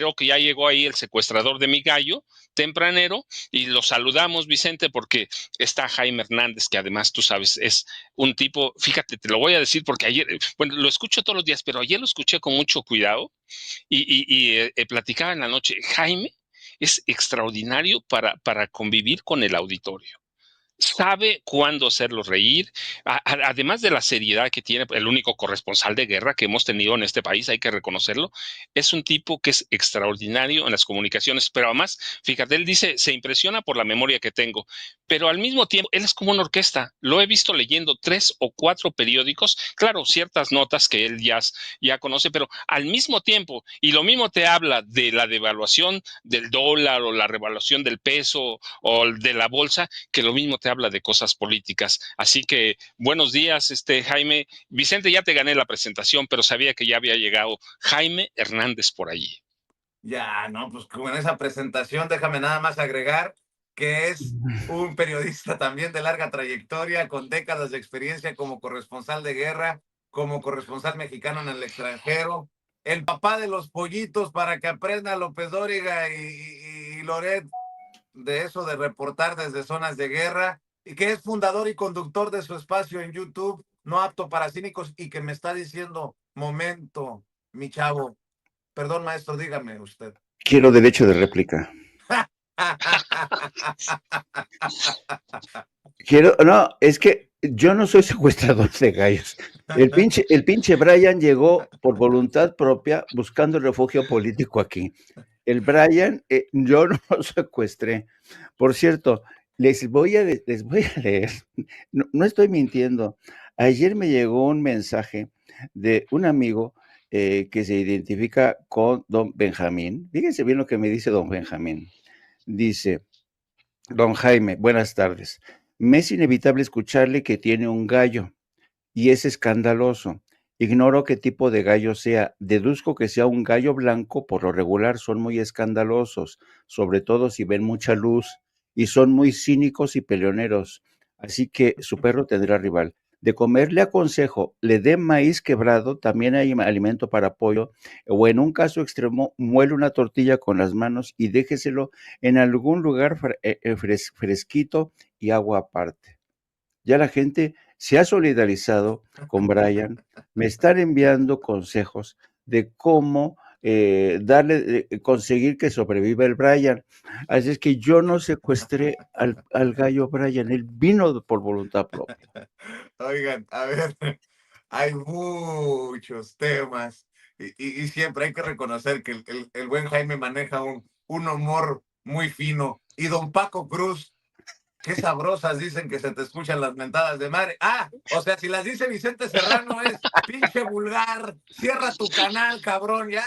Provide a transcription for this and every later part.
creo que ya llegó ahí el secuestrador de mi gallo tempranero y lo saludamos, Vicente, porque está Jaime Hernández, que además tú sabes, es un tipo, fíjate, te lo voy a decir porque ayer, bueno, lo escucho todos los días, pero ayer lo escuché con mucho cuidado y platicaba en la noche. Jaime es extraordinario para convivir con el auditorio, sabe cuándo hacerlos reír, además de la seriedad que tiene, el único corresponsal de guerra que hemos tenido en este país, hay que reconocerlo. Es un tipo que es extraordinario en las comunicaciones, pero además, fíjate, él dice, se impresiona por la memoria que tengo, pero al mismo tiempo, él es como una orquesta. Lo he visto leyendo 3 o 4 periódicos, claro, ciertas notas que él ya conoce, pero al mismo tiempo, y lo mismo te habla de la devaluación del dólar o la revaluación del peso o de la bolsa, que lo mismo te habla de cosas políticas. Así que buenos días, Jaime. Vicente, ya te gané la presentación, pero sabía que ya había llegado Jaime Hernández por allí. Ya, no, pues con esa presentación déjame nada más agregar que es un periodista también de larga trayectoria, con décadas de experiencia como corresponsal de guerra, como corresponsal mexicano en el extranjero, el papá de los pollitos para que aprenda López Dóriga y Loret de eso de reportar desde zonas de guerra, y que es fundador y conductor de su espacio en YouTube, No Apto para Cínicos, y que me está diciendo, momento, mi chavo. Perdón, maestro, dígame usted. Quiero derecho de réplica. No, es que yo no soy secuestrador de gallos. El pinche Brian llegó por voluntad propia buscando refugio político aquí. El Brian, yo no lo secuestré. Por cierto, les voy a leer, no estoy mintiendo. Ayer me llegó un mensaje de un amigo que se identifica con don Benjamín. Fíjense bien lo que me dice don Benjamín. Dice, don Jaime, buenas tardes. Me es inevitable escucharle que tiene un gallo y es escandaloso. Ignoro qué tipo de gallo sea. Deduzco que sea un gallo blanco, por lo regular son muy escandalosos, sobre todo si ven mucha luz, y son muy cínicos y peleoneros. Así que su perro tendrá rival. De comer le aconsejo, le dé maíz quebrado, también hay alimento para pollo, o en un caso extremo, muele una tortilla con las manos y déjeselo en algún lugar fresquito y agua aparte. Ya la gente se ha solidarizado con Brian, me están enviando consejos de cómo conseguir que sobreviva el Brian. Así es que yo no secuestré al gallo Brian, él vino por voluntad propia. Oigan, a ver, hay muchos temas y siempre hay que reconocer que el buen Jaime maneja un humor muy fino. Y don Paco Cruz, qué sabrosas dicen que se te escuchan las mentadas de madre. Ah, o sea, si las dice Vicente Serrano es pinche vulgar, cierra tu canal, cabrón, ya,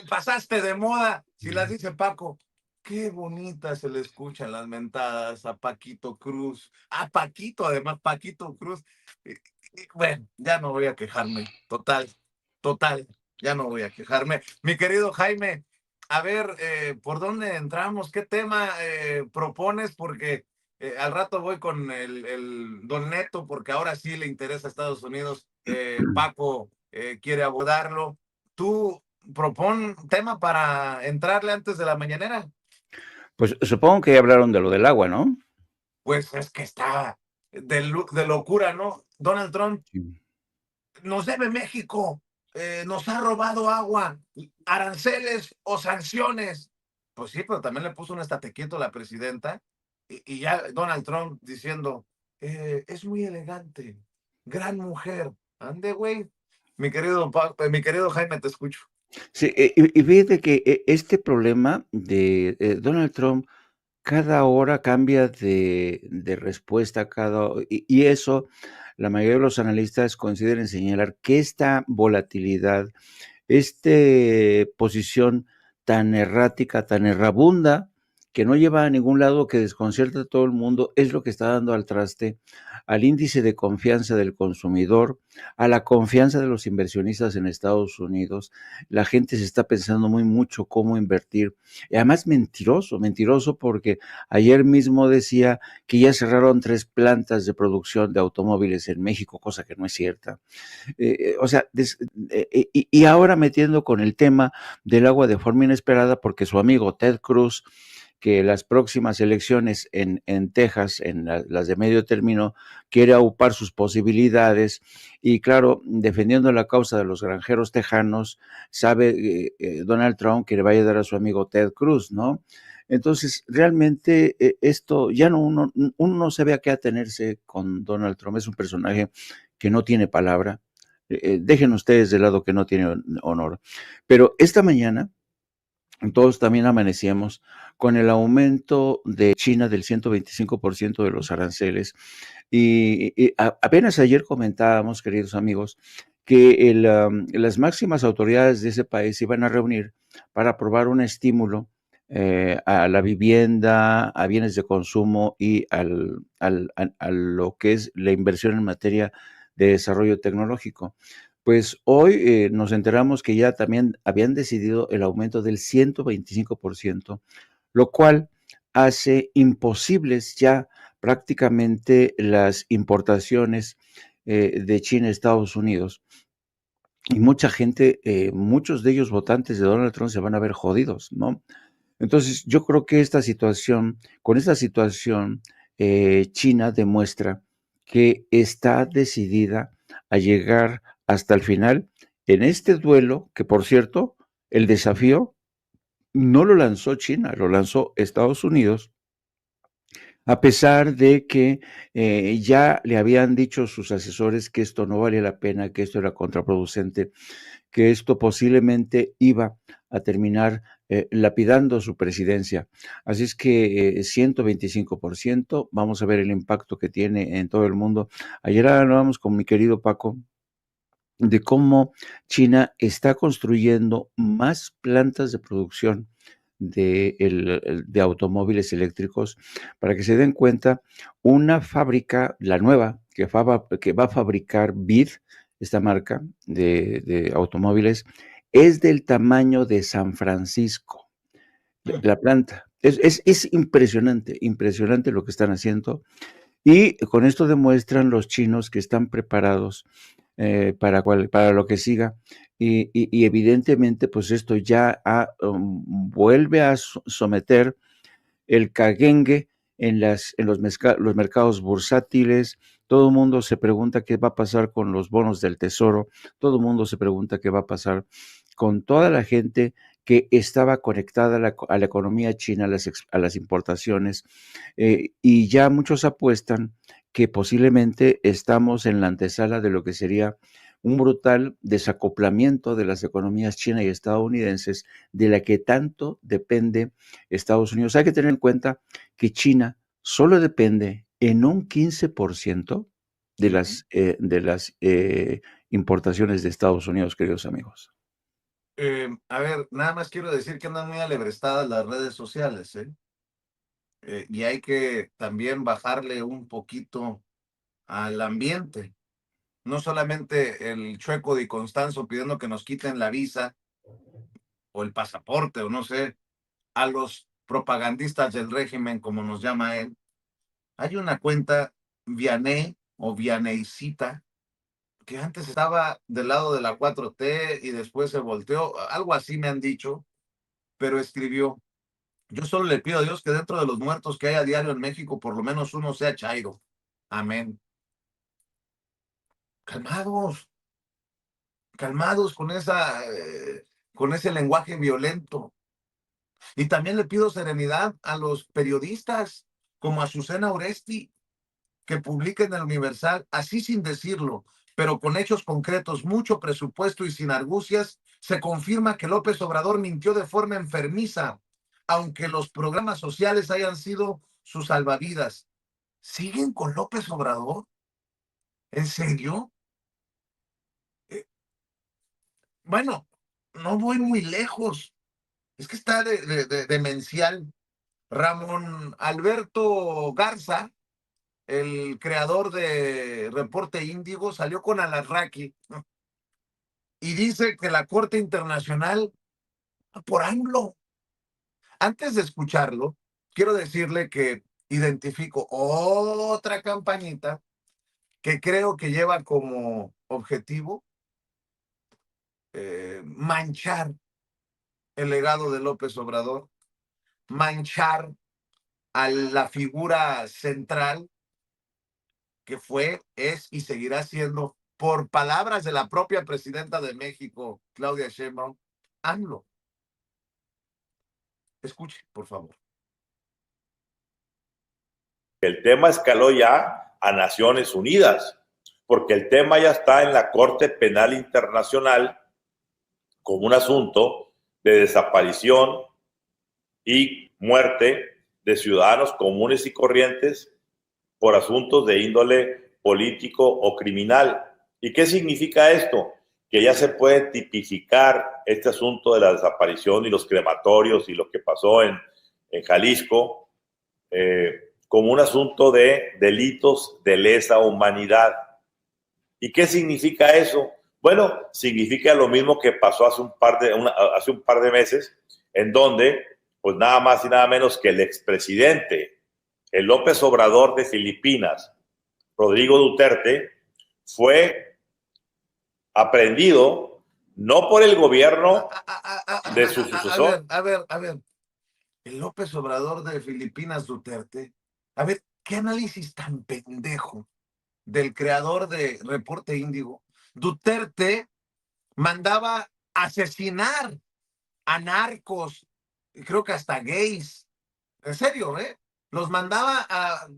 pasaste de moda. Si las dice Paco, qué bonitas se le escuchan las mentadas a Paquito Cruz. A Paquito, además, Paquito Cruz. Bueno, ya no voy a quejarme, total, ya no voy a quejarme. Mi querido Jaime, a ver, ¿por dónde entramos? ¿Qué tema propones? Porque al rato voy con el Don Neto, porque ahora sí le interesa a Estados Unidos. Paco quiere abordarlo. Tú propon tema para entrarle antes de la mañanera. Pues supongo que ya hablaron de lo del agua, ¿no? Pues es que está de locura, ¿no? Donald Trump Sí. nos debe México, nos ha robado agua, aranceles o sanciones. Pues sí, pero también le puso un estate quieto a la presidenta y ya Donald Trump diciendo, es muy elegante, gran mujer. Ande, güey. Mi querido Jaime, te escucho. Sí, y fíjate que este problema de Donald Trump cada hora cambia de respuesta, y eso la mayoría de los analistas consideran señalar que esta volatilidad, esta posición tan errática, tan errabunda, que no lleva a ningún lado, que desconcierta a todo el mundo, es lo que está dando al traste al índice de confianza del consumidor, a la confianza de los inversionistas en Estados Unidos. La gente se está pensando muy mucho cómo invertir. Y además mentiroso porque ayer mismo decía que ya cerraron 3 plantas de producción de automóviles en México, cosa que no es cierta. O sea, y ahora metiendo con el tema del agua de forma inesperada, porque su amigo Ted Cruz, que las próximas elecciones en Texas, en las de medio término, quiere aupar sus posibilidades y claro, defendiendo la causa de los granjeros tejanos, sabe Donald Trump que le va a ayudar a su amigo Ted Cruz, ¿no? Entonces, realmente esto ya no uno no sabe a qué atenerse con Donald Trump, es un personaje que no tiene palabra. Dejen ustedes de lado que no tiene honor. Pero esta mañana todos también amanecíamos con el aumento de China del 125% de los aranceles. Y apenas ayer comentábamos, queridos amigos, que las máximas autoridades de ese país se iban a reunir para aprobar un estímulo a la vivienda, a bienes de consumo y a lo que es la inversión en materia de desarrollo tecnológico. Pues hoy nos enteramos que ya también habían decidido el aumento del 125%, lo cual hace imposibles ya prácticamente las importaciones de China a Estados Unidos. Y mucha gente, muchos de ellos votantes de Donald Trump se van a ver jodidos, ¿no? Entonces, yo creo que con esta situación, China demuestra que está decidida a llegar hasta el final en este duelo, que por cierto, el desafío no lo lanzó China, lo lanzó Estados Unidos, a pesar de que ya le habían dicho sus asesores que esto no valía la pena, que esto era contraproducente, que esto posiblemente iba a terminar lapidando su presidencia. Así es que 125%, vamos a ver el impacto que tiene en todo el mundo. Ayer hablábamos con mi querido Paco de cómo China está construyendo más plantas de producción de automóviles eléctricos. Para que se den cuenta, una fábrica, la nueva, que va a fabricar BYD, esta marca de automóviles, es del tamaño de San Francisco, la planta. Es impresionante lo que están haciendo. Y con esto demuestran los chinos que están preparados para lo que siga. Y evidentemente, pues esto ya vuelve a someter el caguengue en los mercados bursátiles. Todo el mundo se pregunta qué va a pasar con los bonos del tesoro. Todo el mundo se pregunta qué va a pasar con toda la gente que estaba conectada a la economía china, a las importaciones. Y ya muchos apuestan que posiblemente estamos en la antesala de lo que sería un brutal desacoplamiento de las economías chinas y estadounidenses, de la que tanto depende Estados Unidos. Hay que tener en cuenta que China solo depende en un 15% de las importaciones de Estados Unidos, queridos amigos. A ver, nada más quiero decir que andan muy alebrestadas las redes sociales, ¿eh? Y hay que también bajarle un poquito al ambiente. No solamente el Chueco de Constanzo pidiendo que nos quiten la visa o el pasaporte o no sé, a los propagandistas del régimen, como nos llama él. Hay una cuenta Vianey o Vianeycita que antes estaba del lado de la 4T y después se volteó, algo así me han dicho, pero escribió: yo solo le pido a Dios que dentro de los muertos que hay a diario en México, por lo menos uno sea Chairo. Amén. Calmados, calmados con ese lenguaje violento. Y también le pido serenidad a los periodistas como Azucena Oresti, que publiquen en el Universal, así sin decirlo, pero con hechos concretos, mucho presupuesto y sin argucias, se confirma que López Obrador mintió de forma enfermiza, aunque los programas sociales hayan sido sus salvavidas. ¿Siguen con López Obrador? ¿En serio? Eh, bueno, no voy muy lejos. Es que está demencial. Ramón Alberto Garza, el creador de Reporte Índigo, salió con Alarraqui y dice que la Corte Internacional por AMLO. Antes de escucharlo, quiero decirle que identifico otra campañita que creo que lleva como objetivo manchar el legado de López Obrador, manchar a la figura central que fue, es y seguirá siendo, por palabras de la propia presidenta de México, Claudia Sheinbaum, AMLO. Escuche, por favor. El tema escaló ya a Naciones Unidas, porque el tema ya está en la Corte Penal Internacional como un asunto de desaparición y muerte de ciudadanos comunes y corrientes por asuntos de índole político o criminal. ¿Y qué significa esto? Que ya se puede tipificar este asunto de la desaparición y los crematorios y lo que pasó en Jalisco como un asunto de delitos de lesa humanidad. ¿Y qué significa eso? Bueno, significa lo mismo que pasó hace un par de meses, en donde, pues nada más y nada menos que el expresidente, el López Obrador de Filipinas, Rodrigo Duterte, fue aprehendido no por el gobierno de su sucesor. A ver. El López Obrador de Filipinas, Duterte. A ver, ¿qué análisis tan pendejo del creador de Reporte Índigo? Duterte mandaba asesinar a narcos, creo que hasta gays. En serio, ¿eh? Los mandaba a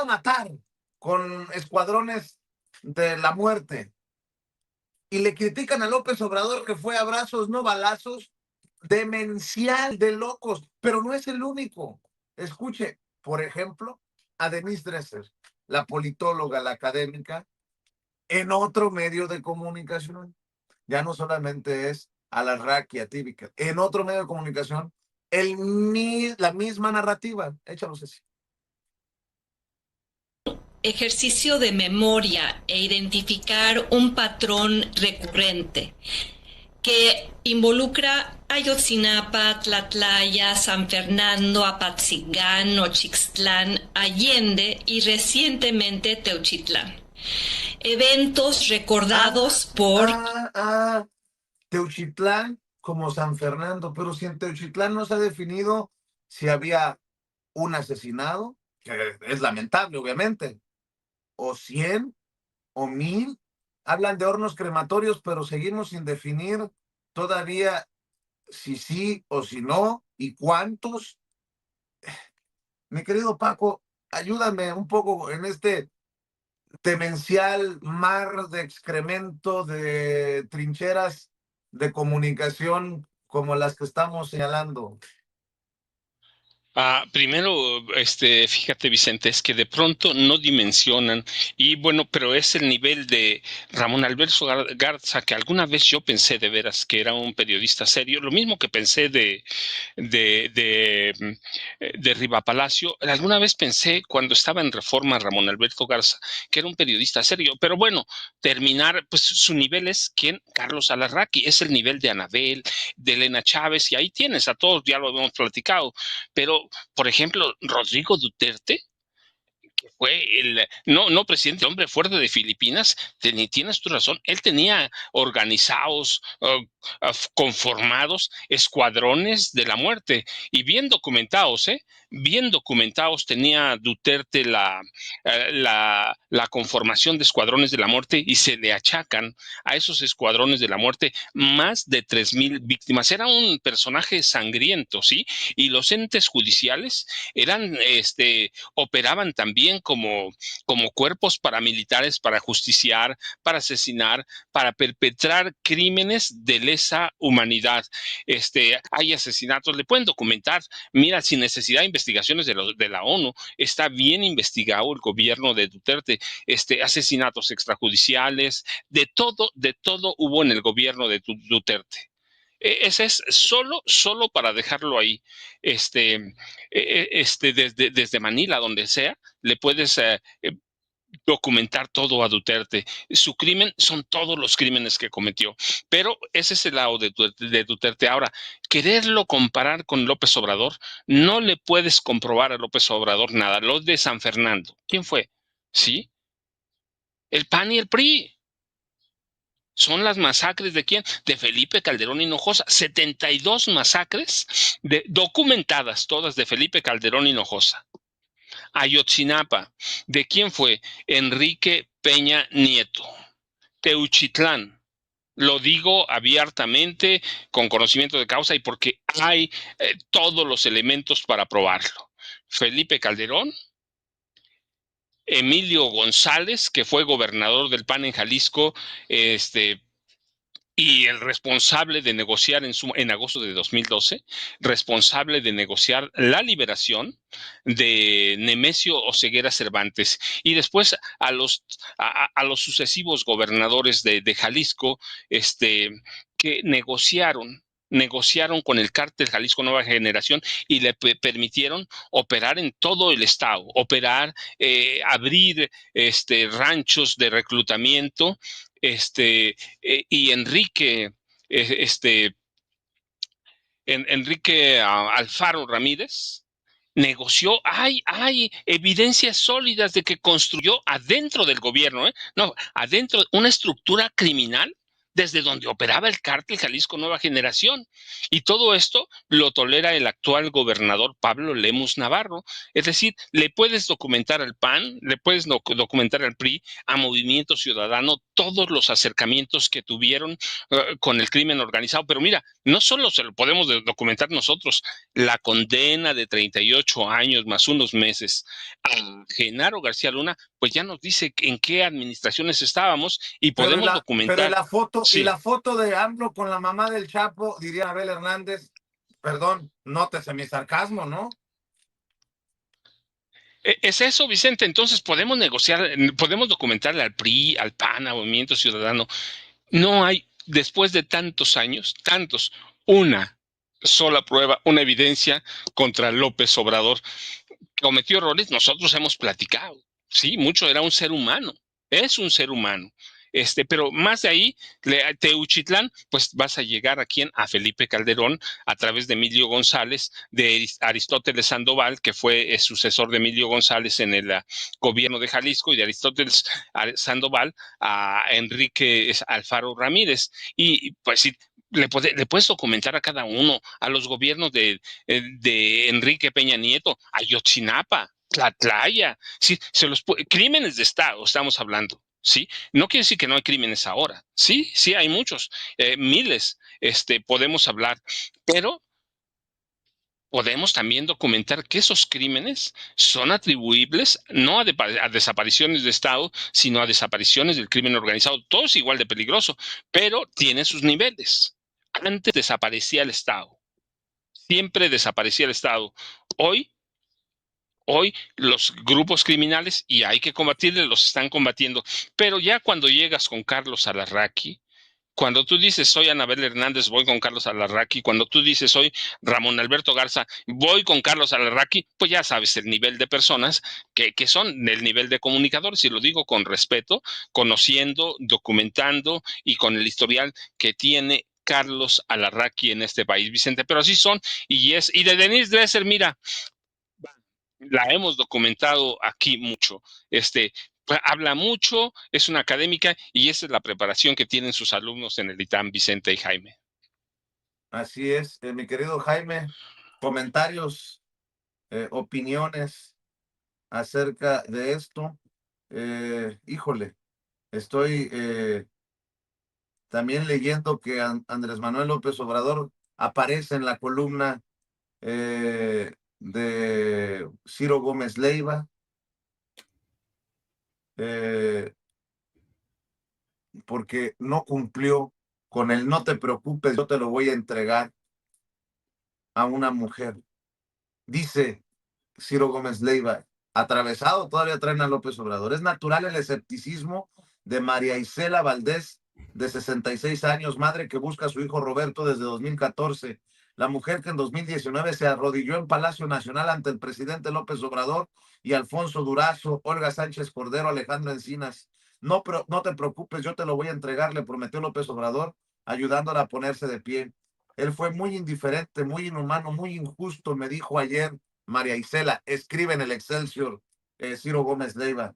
matar con escuadrones de la muerte. Y le critican a López Obrador que fue abrazos, no balazos, demencial, de locos, pero no es el único. Escuche, por ejemplo, a Denise Dresser, la politóloga, la académica, en otro medio de comunicación. Ya no solamente es Alarraqui, a Tíbica, en otro medio de comunicación, la misma narrativa. Échalos así. Ejercicio de memoria e identificar un patrón recurrente que involucra Ayotzinapa, Tlatlaya, San Fernando, Apatzingán, Nochixtlán, Allende y recientemente Teuchitlán. Eventos recordados por... Teuchitlán como San Fernando, pero si en Teuchitlán no se ha definido si había un asesinado, que es lamentable, obviamente, o 100 o 1000. Hablan de hornos crematorios, pero seguimos sin definir todavía si sí o si no y cuántos. Mi querido Paco, ayúdame un poco en este demencial mar de excremento, de trincheras de comunicación como las que estamos señalando. Primero, fíjate, Vicente, es que de pronto no dimensionan, y bueno, pero es el nivel de Ramón Alberto Garza, que alguna vez yo pensé de veras que era un periodista serio, lo mismo que pensé de Riva Palacio. Alguna vez pensé, cuando estaba en Reforma, Ramón Alberto Garza, que era un periodista serio, pero bueno, terminar, pues su nivel es, ¿quién? Carlos Alarraqui, es el nivel de Anabel, de Elena Chávez, y ahí tienes a todos, ya lo habíamos platicado, pero por ejemplo, Rodrigo Duterte, que fue no presidente, hombre fuerte de Filipinas, tienes tu razón, él tenía organizados, conformados escuadrones de la muerte, y bien documentados, tenía Duterte la conformación de escuadrones de la muerte, y se le achacan a esos escuadrones de la muerte más de 3,000 víctimas. Era un personaje sangriento, ¿sí? Y los entes judiciales operaban también como cuerpos paramilitares para justiciar, para asesinar, para perpetrar crímenes de lesa humanidad. Hay asesinatos, le pueden documentar, mira, sin necesidad de investigaciones de la ONU, está bien investigado el gobierno de Duterte, asesinatos extrajudiciales, de todo hubo en el gobierno de Duterte. Ese es solo para dejarlo ahí. Desde Manila, donde sea, le puedes documentar todo a Duterte. Su crimen son todos los crímenes que cometió. Pero ese es el lado de Duterte. Ahora, quererlo comparar con López Obrador, no le puedes comprobar a López Obrador nada. Lo de San Fernando, ¿quién fue? ¿Sí? El PAN y el PRI. Son las masacres de quién? De Felipe Calderón Hinojosa. 72 masacres documentadas, todas de Felipe Calderón Hinojosa. Ayotzinapa, ¿de quién fue? Enrique Peña Nieto. Teuchitlán, lo digo abiertamente, con conocimiento de causa y porque hay todos los elementos para probarlo. Felipe Calderón, Emilio González, que fue gobernador del PAN en Jalisco, y el responsable de negociar en agosto de 2012, responsable de negociar la liberación de Nemesio Oseguera Cervantes, y después a los sucesivos gobernadores de Jalisco, que negociaron con el cártel Jalisco Nueva Generación y le permitieron operar en todo el estado, abrir ranchos de reclutamiento, y Enrique Alfaro Ramírez negoció. Hay evidencias sólidas de que construyó adentro del gobierno, adentro una estructura criminal desde donde operaba el cártel Jalisco Nueva Generación. Y todo esto lo tolera el actual gobernador Pablo Lemus Navarro. Es decir, le puedes documentar al PAN, le puedes documentar al PRI, a Movimiento Ciudadano, todos los acercamientos que tuvieron con el crimen organizado. Pero mira, no solo se lo podemos documentar nosotros, la condena de 38 años más unos meses a Genaro García Luna, pues ya nos dice en qué administraciones estábamos y podemos documentar. Pero la foto, sí. Y la foto de AMLO con la mamá del Chapo, diría Abel Hernández, perdón, nótese mi sarcasmo, ¿no? Es eso, Vicente. Entonces podemos negociar, podemos documentarle al PRI, al PAN, a Movimiento Ciudadano. No hay, después de tantos años, una sola prueba, una evidencia contra López Obrador. Cometió errores, nosotros hemos platicado. Sí, mucho, era un ser humano, es un ser humano. Pero más de ahí, Teuchitlán, pues vas a llegar a Felipe Calderón a través de Emilio González, de Aristóteles Sandoval, que fue sucesor de Emilio González en el gobierno de Jalisco, y de Aristóteles Sandoval a Enrique Alfaro Ramírez. Y pues sí, le puedes documentar a cada uno, a los gobiernos de Enrique Peña Nieto, Ayotzinapa, Tlatlaya, sí, crímenes de Estado estamos hablando, ¿sí? No quiere decir que no hay crímenes ahora, sí, hay muchos, miles, podemos hablar, pero podemos también documentar que esos crímenes son atribuibles no a desapariciones de Estado, sino a desapariciones del crimen organizado. Todo es igual de peligroso, pero tiene sus niveles. Antes desaparecía el Estado. Siempre desaparecía el Estado. Hoy los grupos criminales, y hay que combatirlos, los están combatiendo. Pero ya cuando llegas con Carlos Alarraqui, cuando tú dices soy Anabel Hernández, voy con Carlos Alarraqui, cuando tú dices soy Ramón Alberto Garza, voy con Carlos Alarraqui, pues ya sabes el nivel de personas que son el nivel de comunicadores, y lo digo con respeto, conociendo, documentando y con el historial que tiene Carlos Alarraqui en este país, Vicente. Pero así son, y de Denise Dresser, mira, la hemos documentado aquí mucho. Habla mucho, es una académica, y esa es la preparación que tienen sus alumnos en el ITAM, Vicente y Jaime. Así es, mi querido Jaime, comentarios, opiniones acerca de esto. Híjole, estoy también leyendo que Andrés Manuel López Obrador aparece en la columna de Ciro Gómez Leiva, porque no cumplió con el no te preocupes, yo te lo voy a entregar a una mujer. Dice Ciro Gómez Leiva, atravesado todavía traen a López Obrador. Es natural el escepticismo de María Isela Valdés de 66 años, madre que busca a su hijo Roberto desde 2014. La mujer que en 2019 se arrodilló en Palacio Nacional ante el presidente López Obrador y Alfonso Durazo, Olga Sánchez Cordero, Alejandro Encinas. No, no te preocupes, yo te lo voy a entregar, le prometió López Obrador, ayudándola a ponerse de pie. Él fue muy indiferente, muy inhumano, muy injusto, me dijo ayer María Isela. Escribe en el Excelsior, Ciro Gómez Leiva.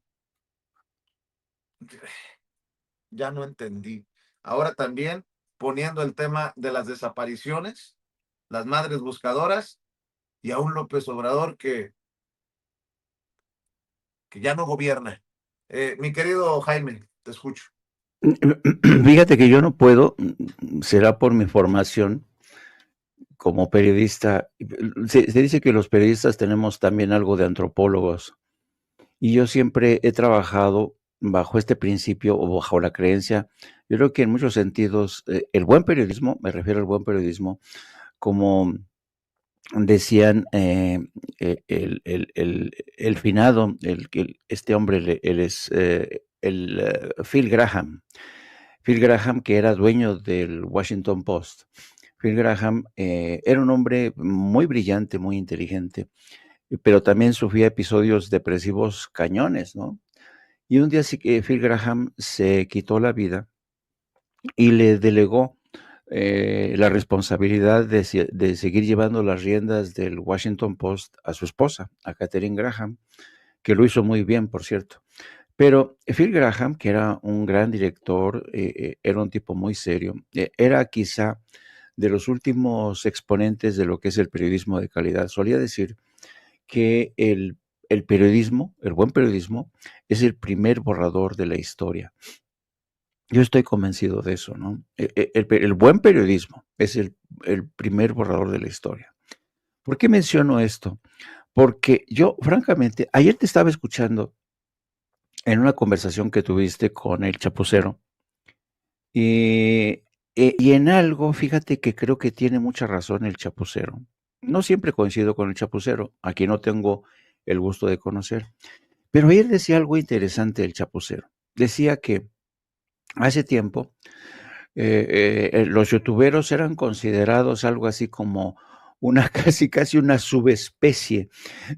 Ya no entendí. Ahora también poniendo el tema de las desapariciones, las madres buscadoras y a un López Obrador que ya no gobierna. Mi querido Jaime, te escucho. Fíjate que yo no puedo, será por mi formación como periodista. Se dice que los periodistas tenemos también algo de antropólogos, y yo siempre he trabajado bajo este principio o bajo la creencia. Yo creo que en muchos sentidos el buen periodismo, me refiero al buen periodismo, como decían el finado, este hombre, él es Phil Graham. Phil Graham, que era dueño del Washington Post. Phil Graham era un hombre muy brillante, muy inteligente, pero también sufría episodios depresivos cañones, ¿no? Y un día sí que Phil Graham se quitó la vida y le delegó la responsabilidad de seguir llevando las riendas del Washington Post a su esposa, a Katharine Graham, que lo hizo muy bien, por cierto. Pero Phil Graham, que era un gran director, era un tipo muy serio, era quizá de los últimos exponentes de lo que es el periodismo de calidad. Solía decir que el periodismo, el buen periodismo, es el primer borrador de la historia. Yo estoy convencido de eso, ¿no? El buen periodismo es el primer borrador de la historia. ¿Por qué menciono esto? Porque yo, francamente, ayer te estaba escuchando en una conversación que tuviste con el Chapucero, y en algo, fíjate que creo que tiene mucha razón el Chapucero. No siempre coincido con el Chapucero, a quien no tengo el gusto de conocer, pero ayer decía algo interesante el Chapucero. Decía que hace tiempo los youtuberos eran considerados algo así como una casi una subespecie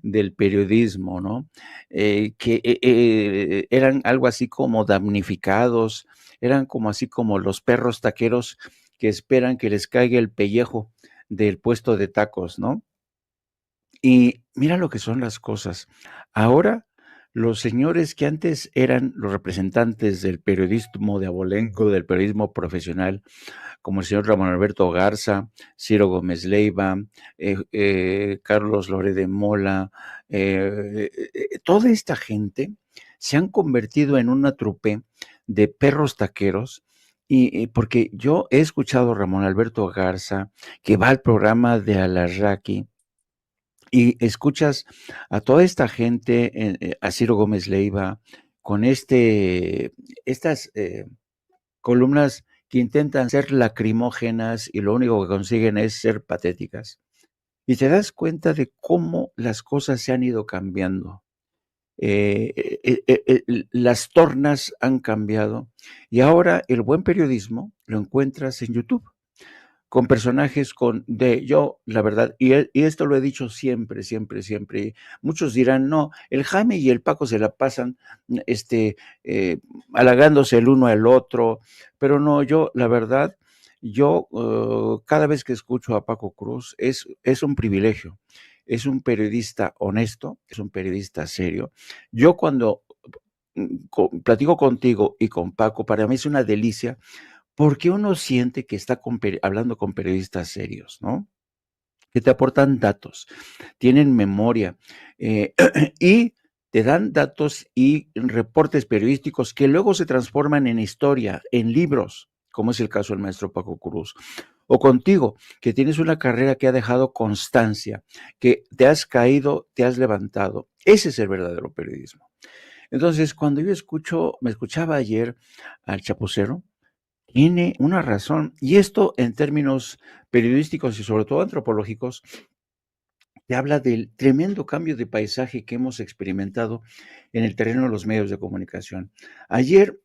del periodismo, ¿no? Que eran algo así como damnificados, eran como así como los perros taqueros que esperan que les caiga el pellejo del puesto de tacos, ¿no? Y mira lo que son las cosas. Ahora, los señores que antes eran los representantes del periodismo de abolengo, del periodismo profesional, como el señor Ramón Alberto Garza, Ciro Gómez Leiva, Carlos Loret de Mola, toda esta gente se han convertido en una trupe de perros taqueros. Y porque yo he escuchado a Ramón Alberto Garza, que va al programa de Alarraqui, y escuchas a toda esta gente, a Ciro Gómez Leiva, con estas columnas que intentan ser lacrimógenas y lo único que consiguen es ser patéticas. Y te das cuenta de cómo las cosas se han ido cambiando. Las tornas han cambiado y ahora el buen periodismo lo encuentras en YouTube con personajes yo, la verdad, y esto lo he dicho siempre, siempre, siempre. Muchos dirán, no, el Jaime y el Paco se la pasan halagándose el uno al otro, pero no, yo, la verdad, cada vez que escucho a Paco Cruz es un privilegio. Es un periodista honesto, es un periodista serio. Yo cuando platico contigo y con Paco, para mí es una delicia, porque uno siente que está hablando con periodistas serios, ¿no? Que te aportan datos, tienen memoria y te dan datos y reportes periodísticos que luego se transforman en historia, en libros, como es el caso del maestro Paco Cruz. O contigo, que tienes una carrera que ha dejado constancia, que te has caído, te has levantado. Ese es el verdadero periodismo. Entonces, cuando me escuchaba ayer al Chapucero, tiene una razón, y esto en términos periodísticos y sobre todo antropológicos, te habla del tremendo cambio de paisaje que hemos experimentado en el terreno de los medios de comunicación. Ayer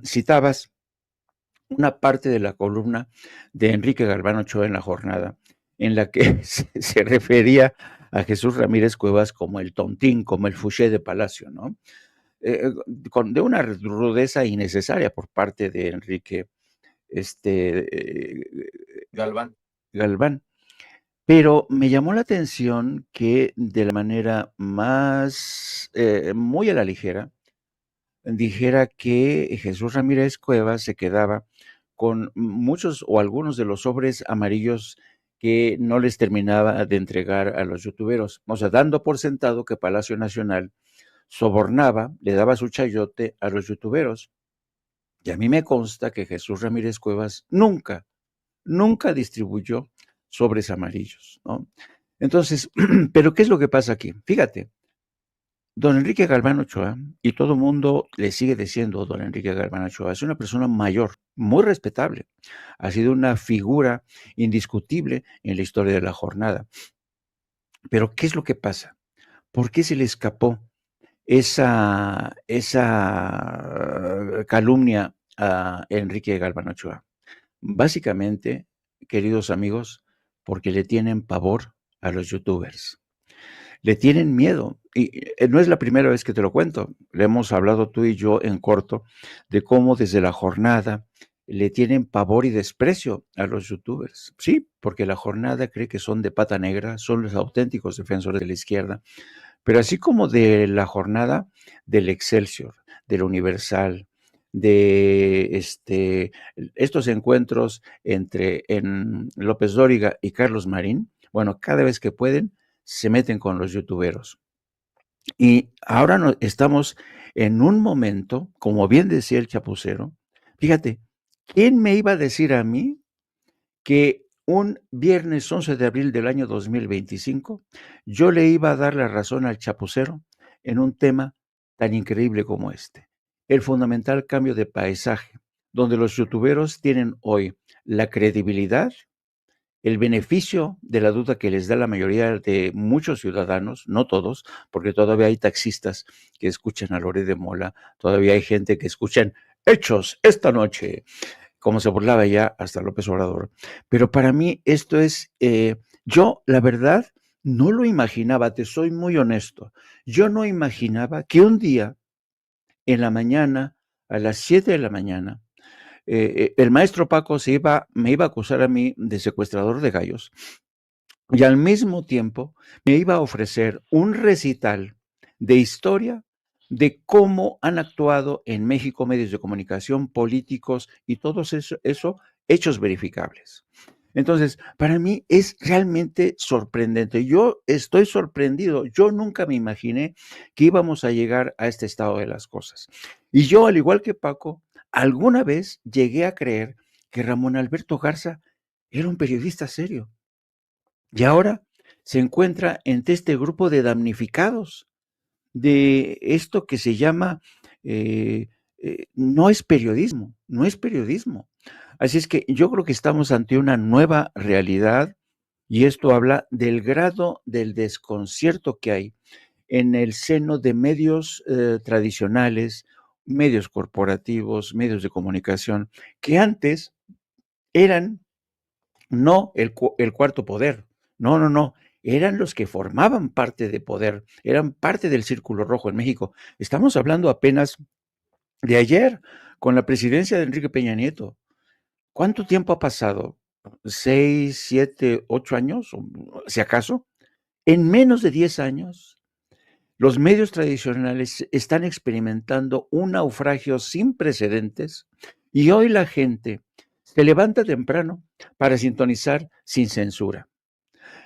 citabas una parte de la columna de Enrique Galván Ochoa en La Jornada, en la que se refería a Jesús Ramírez Cuevas como el tontín, como el Fouché de Palacio, ¿no? De una rudeza innecesaria por parte de Enrique Galván. Pero me llamó la atención que de la manera más, muy a la ligera, dijera que Jesús Ramírez Cuevas se quedaba con muchos o algunos de los sobres amarillos que no les terminaba de entregar a los youtuberos. O sea, dando por sentado que Palacio Nacional sobornaba, le daba su chayote a los youtuberos. Y a mí me consta que Jesús Ramírez Cuevas nunca distribuyó sobres amarillos, ¿no? Entonces, ¿pero qué es lo que pasa aquí? Fíjate, don Enrique Galván Ochoa, y todo el mundo le sigue diciendo don Enrique Galván Ochoa, es una persona mayor, muy respetable, ha sido una figura indiscutible en la historia de La Jornada. Pero ¿qué es lo que pasa? ¿Por qué se le escapó esa calumnia a Enrique Galván Ochoa? Básicamente, queridos amigos, porque le tienen pavor a los youtubers. Le tienen miedo. Y no es la primera vez que te lo cuento. Le hemos hablado tú y yo en corto de cómo desde La Jornada le tienen pavor y desprecio a los youtubers. Sí, porque La Jornada cree que son de pata negra, son los auténticos defensores de la izquierda. Pero así como de La Jornada, del Excelsior, del Universal, de estos encuentros entre López Dóriga y Carlos Marín, bueno, cada vez que pueden, se meten con los youtuberos. Y ahora estamos en un momento, como bien decía el Chapucero, fíjate, ¿quién me iba a decir a mí que un viernes 11 de abril del año 2025 yo le iba a dar la razón al Chapucero en un tema tan increíble como este? El fundamental cambio de paisaje, donde los youtuberos tienen hoy la credibilidad, el beneficio de la duda que les da la mayoría de muchos ciudadanos, no todos, porque todavía hay taxistas que escuchan a Loret de Mola, todavía hay gente que escuchan Hechos esta noche, como se burlaba ya hasta López Obrador. Pero para mí esto es, yo la verdad no lo imaginaba, te soy muy honesto, yo no imaginaba que un día en la mañana, a las 7 de la mañana, el maestro Paco me iba a acusar a mí de secuestrador de gallos y al mismo tiempo me iba a ofrecer un recital de historia de cómo han actuado en México medios de comunicación, políticos y todo eso hechos verificables. Entonces, para mí es realmente sorprendente. Yo estoy sorprendido. Yo nunca me imaginé que íbamos a llegar a este estado de las cosas. Y yo, al igual que Paco, alguna vez llegué a creer que Ramón Alberto Garza era un periodista serio. Y ahora se encuentra entre este grupo de damnificados de esto que se llama, no es periodismo, no es periodismo. Así es que yo creo que estamos ante una nueva realidad y esto habla del grado del desconcierto que hay en el seno de medios tradicionales, medios corporativos, medios de comunicación, que antes eran no el cuarto poder, no, eran los que formaban parte de poder, eran parte del Círculo Rojo en México. Estamos hablando apenas de ayer, con la presidencia de Enrique Peña Nieto. ¿Cuánto tiempo ha pasado? 6, 7, 8 años, si acaso. En menos de 10 años, los medios tradicionales están experimentando un naufragio sin precedentes y hoy la gente se levanta temprano para sintonizar sin censura,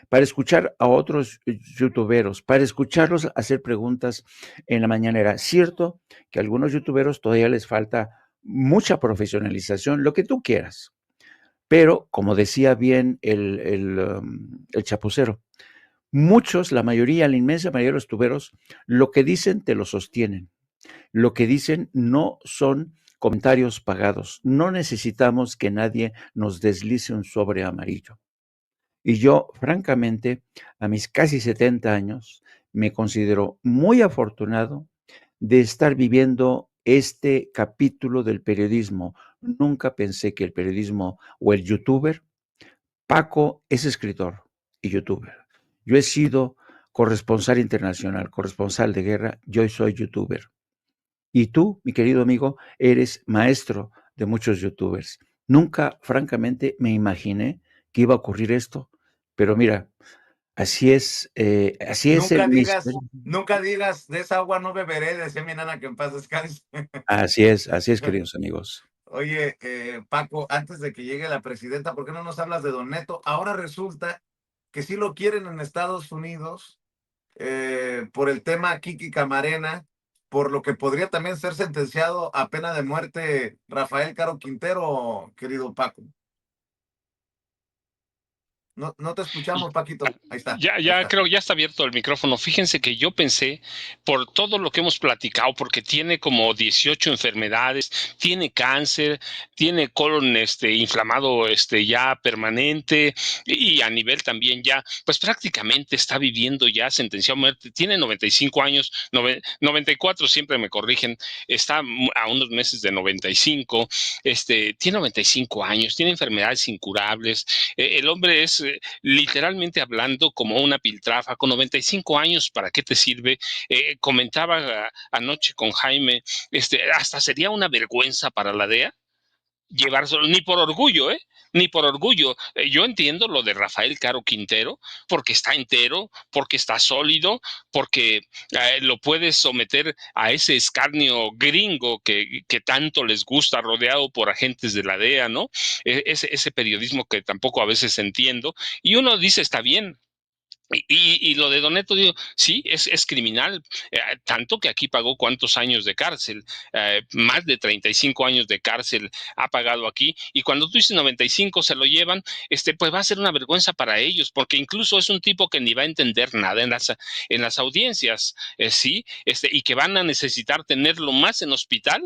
para escuchar a otros youtuberos, para escucharlos hacer preguntas en la mañanera. Cierto que a algunos youtuberos todavía les falta mucha profesionalización, lo que tú quieras. Pero, como decía bien el Chapucero, muchos, la mayoría, la inmensa mayoría de los youtuberos, lo que dicen te lo sostienen. Lo que dicen no son comentarios pagados. No necesitamos que nadie nos deslice un sobre amarillo. Y yo, francamente, a mis casi 70 años, me considero muy afortunado de estar viviendo este capítulo del periodismo. Nunca pensé que el periodismo o el youtuber, Paco es escritor y youtuber. Yo he sido corresponsal internacional, corresponsal de guerra, yo soy youtuber. Y tú, mi querido amigo, eres maestro de muchos youtubers. Nunca, francamente, me imaginé que iba a ocurrir esto, pero mira, así es Nunca digas, de esa agua no beberé, decía mi nana, que en paz descanse. así es, queridos amigos. Oye, Paco, antes de que llegue la presidenta, ¿por qué no nos hablas de Don Neto? Ahora resulta que sí lo quieren en Estados Unidos por el tema Kiki Camarena, por lo que podría también ser sentenciado a pena de muerte Rafael Caro Quintero, querido Paco. No te escuchamos, Paquito. Ahí está. Ya creo, ya está abierto el micrófono. Fíjense que yo pensé, por todo lo que hemos platicado, porque tiene como 18 enfermedades, tiene cáncer, tiene colon inflamado ya permanente, y a nivel también ya, pues prácticamente está viviendo ya sentenciado a muerte. Tiene 95 años, 94, siempre me corrigen, está a unos meses de 95, tiene 95 años, tiene enfermedades incurables. El hombre es literalmente hablando como una piltrafa, con 95 años, ¿para qué te sirve? Comentaba anoche con Jaime, hasta sería una vergüenza para la DEA llevárselo, ni por orgullo, ni por orgullo. Yo entiendo lo de Rafael Caro Quintero, porque está entero, porque está sólido, porque lo puedes someter a ese escarnio gringo que tanto les gusta, rodeado por agentes de la DEA, ¿no? Ese periodismo que tampoco a veces entiendo. Y uno dice, está bien. Y lo de Don Neto, digo, sí, es criminal, tanto que aquí pagó cuántos años de cárcel, más de 35 años de cárcel ha pagado aquí, y cuando tú dices 95 se lo llevan, pues va a ser una vergüenza para ellos, porque incluso es un tipo que ni va a entender nada en las audiencias, sí, y que van a necesitar tenerlo más en hospital,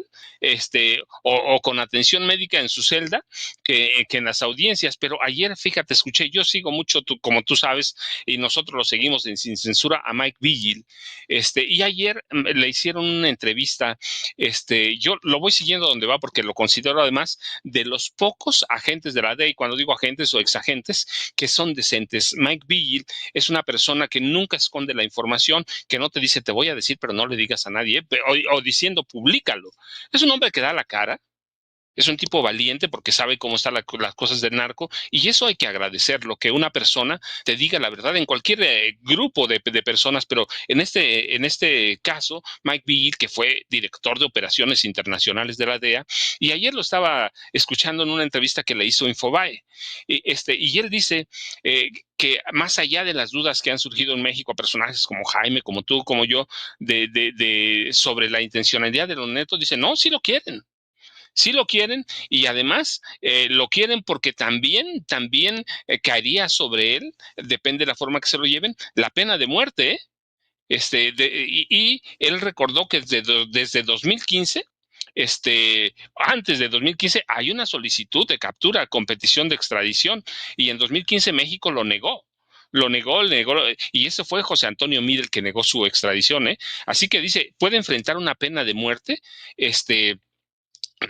o con atención médica en su celda, que en las audiencias. Pero ayer, fíjate, escuché, yo sigo mucho, como tú sabes, y nosotros lo seguimos en Sin Censura, a Mike Vigil, y ayer le hicieron una entrevista, yo lo voy siguiendo donde va porque lo considero además de los pocos agentes de la DEA, y cuando digo agentes o exagentes, que son decentes. Mike Vigil es una persona que nunca esconde la información, que no te dice, te voy a decir, pero no le digas a nadie, o diciendo, públicalo. Es un hombre que da la cara. Es un tipo valiente porque sabe cómo están las cosas del narco, y eso hay que agradecerlo, que una persona te diga la verdad en cualquier grupo de personas, pero en este caso, Mike Vigil, que fue director de operaciones internacionales de la DEA, y ayer lo estaba escuchando en una entrevista que le hizo Infobae, y él dice que más allá de las dudas que han surgido en México a personajes como Jaime, como tú, como yo, sobre la intencionalidad de los netos, dice, no, sí lo quieren. Sí lo quieren, y además lo quieren porque también caería sobre él, depende de la forma que se lo lleven, la pena de muerte. Y él recordó que desde 2015, antes de 2015, hay una solicitud de captura con petición de extradición, y en 2015 México lo negó. Lo negó, y ese fue José Antonio Mid el que negó su extradición, Así que dice, puede enfrentar una pena de muerte,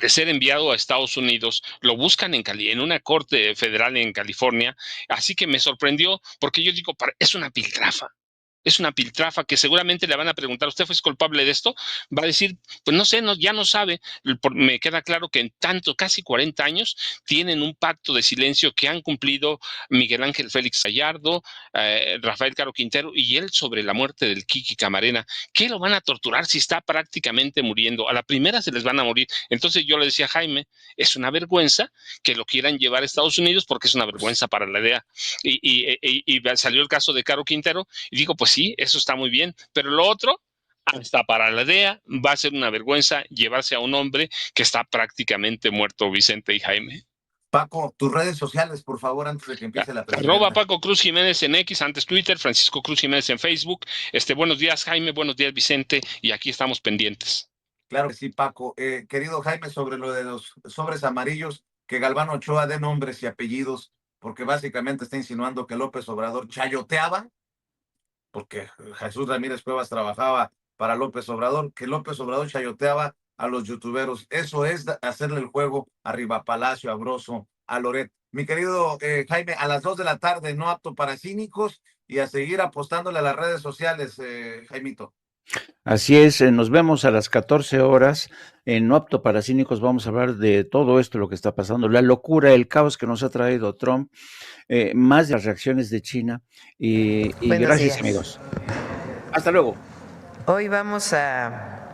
de ser enviado a Estados Unidos. Lo buscan en una corte federal en California, así que me sorprendió, porque yo digo, es una piltrafa. Es una piltrafa que seguramente le van a preguntar, ¿usted fue culpable de esto? Va a decir, pues no sé, ya no sabe. Me queda claro que en casi 40 años, tienen un pacto de silencio que han cumplido Miguel Ángel Félix Gallardo, Rafael Caro Quintero y él, sobre la muerte del Kiki Camarena. ¿Qué lo van a torturar si está prácticamente muriendo? A la primera se les van a morir. Entonces yo le decía a Jaime, es una vergüenza que lo quieran llevar a Estados Unidos, porque es una vergüenza para la DEA. Y salió el caso de Caro Quintero, y digo, pues sí, eso está muy bien, pero lo otro, hasta para la DEA, va a ser una vergüenza llevarse a un hombre que está prácticamente muerto, Vicente y Jaime. Paco, tus redes sociales, por favor, antes de que empiece la presidenta. @ Paco Cruz Jiménez en X, antes Twitter, Francisco Cruz Jiménez en Facebook. Buenos días, Jaime, buenos días, Vicente, y aquí estamos pendientes. Claro que sí, Paco. Querido Jaime, sobre lo de los sobres amarillos, que Galván Ochoa dé nombres y apellidos, porque básicamente está insinuando que López Obrador chayoteaba, porque Jesús Ramírez Cuevas trabajaba para López Obrador, que López Obrador chayoteaba a los youtuberos. Eso es hacerle el juego arriba a Palacio, a Broso, a Loret. Mi querido Jaime, a las 2 de la tarde, no apto para cínicos, y a seguir apostándole a las redes sociales, Jaimito. Así es, nos vemos a las 14 horas en No Apto para Cínicos. Vamos a hablar de todo esto, lo que está pasando, la locura, el caos que nos ha traído Trump, más de las reacciones de China. Y gracias, días, amigos. Hasta luego. Hoy vamos a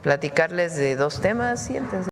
platicarles de 2 temas, siéntense.